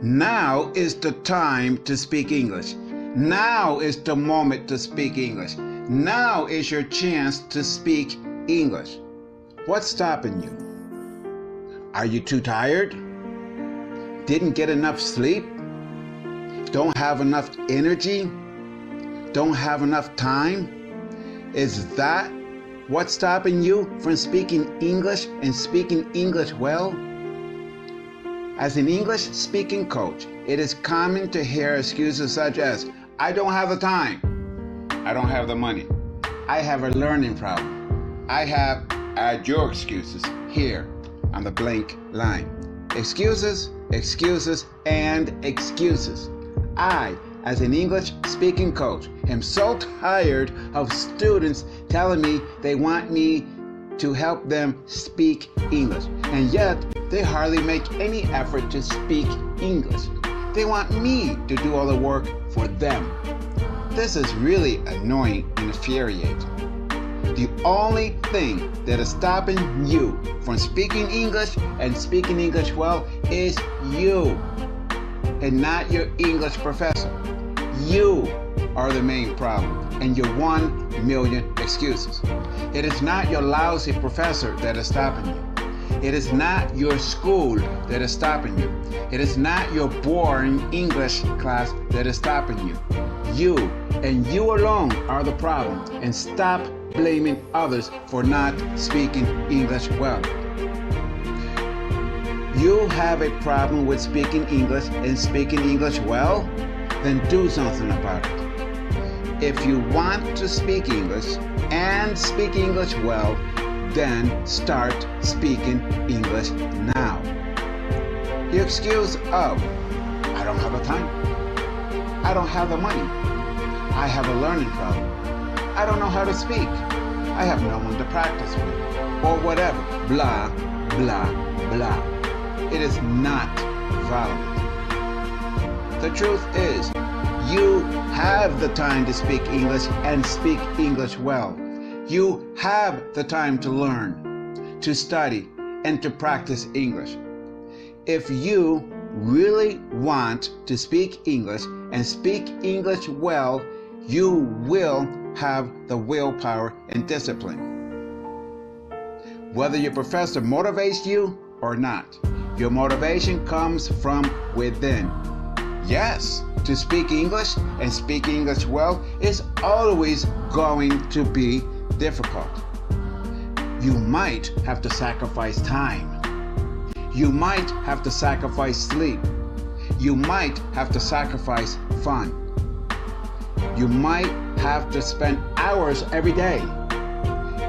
Now is the time to speak English. Now is the moment to speak English. Now is your chance to speak English. What's stopping you? Are you too tired? Didn't get enough sleep? Don't have enough energy? Don't have enough time? Is that what's stopping you from speaking English and speaking English well? As an English speaking coach, it is common to hear excuses such as, I don't have the time, I don't have the money, I have a learning problem, I have, add your excuses here on the blank line. Excuses, excuses, and excuses. I, as an English speaking coach, am so tired of students telling me they want me to help them speak English, and yet they hardly make any effort to speak English. They want me to do all the work for them. This is really annoying and infuriating. The only thing that is stopping you from speaking English and speaking English well is you, and not your English professor. You are the main problem, and your 1 million excuses. It is not your lousy professor that is stopping you. It is not your school that is stopping you. It is not your boring English class that is stopping you. You, and you alone, are the problem, and stop blaming others for not speaking English well. You have a problem with speaking English and speaking English well? Then do something about it. If you want to speak English and speak English well, then start speaking English now. The excuse of, I don't have the time, I don't have the money, I have a learning problem, I don't know how to speak, I have no one to practice with, or whatever, blah, blah, blah. It is not valid. The truth is, you have the time to speak English and speak English well. You have the time to learn, to study, and to practice English. If you really want to speak English and speak English well, you will have the willpower and discipline. Whether your professor motivates you or not, your motivation comes from within. Yes, to speak English and speak English well is always going to be difficult. You might have to sacrifice time. You might have to sacrifice sleep. You might have to sacrifice fun. You might have to spend hours every day.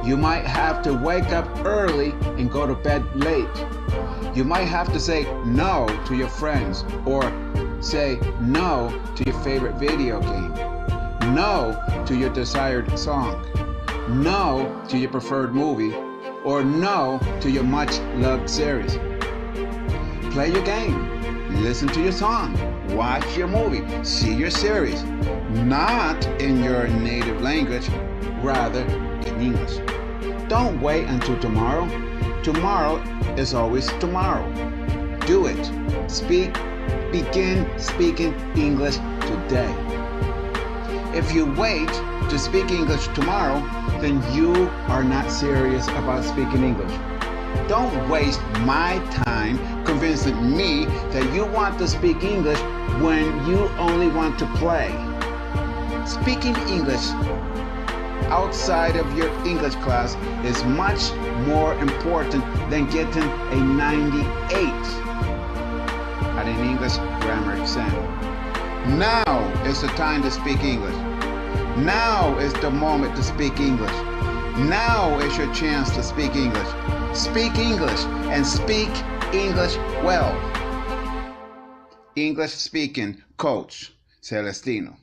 You might have to wake up early and go to bed late. You might have to say no to your friends, or say no to your favorite video game, no to your desired song, no to your preferred movie, or no to your much-loved series. Play your game, listen to your song, watch your movie, see your series, not in your native language, rather in English. Don't wait until tomorrow. Tomorrow is always tomorrow. Do it. Begin speaking English today. If you wait to speak English tomorrow, then you are not serious about speaking English. Don't waste my time convincing me that you want to speak English when you only want to play. Speaking English outside of your English class is much more important than getting a 98 at an English grammar exam. Now is the time to speak English. Now is the moment to speak English. Now is your chance to speak English. Speak English and speak English well. English speaking coach, Celestino.